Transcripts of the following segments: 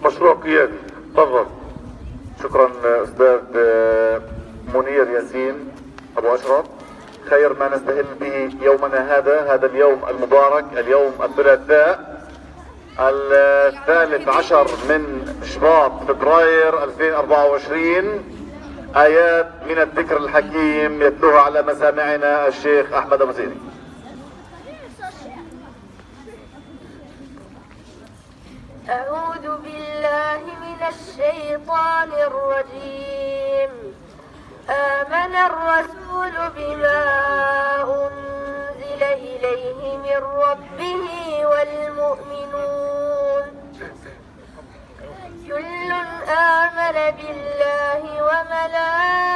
مشروع قيادي. تفضل. شكرا استاذ منير ياسين ابو اشرف. خير ما نستهل به يومنا هذا اليوم المبارك، اليوم الثلاثاء 13 من شباط فبراير 2024. آيات من الذكر الحكيم يتلوها على مسامعنا الشيخ أحمد أبو زيني. أعوذ بالله من الشيطان الرجيم. آمن الرسول بما أنزل إليه من ربه والمؤمنون كل آمن بالله وملائكته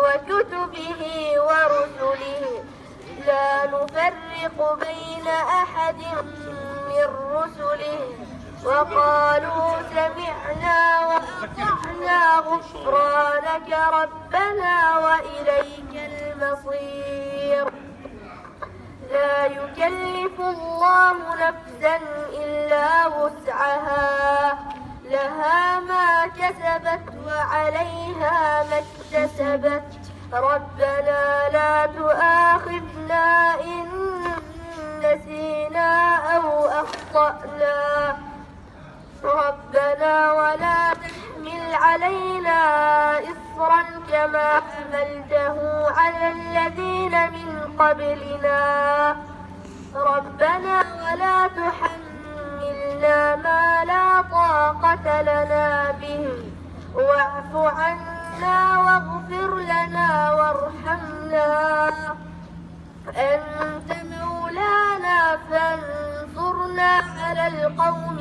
وكتبه ورسله لا نفرق بين أحد من رسله وقالوا سمعنا وأطعنا غفرانك ربنا وإليك المصير. لا يكلف الله نفسا إلا وسعها لها ما كسبت وعليها ما اكتسبت. ربنا لا تؤاخذنا إن نسينا أو أخطأنا. ربنا ولا تحمل علينا إصرا كما حملته على الذين من قبلنا. ربنا ولا تحملنا ما لا طاقة لنا به واعف عنا واغفر لنا وارحمنا أنت مولانا فانصرنا على القوم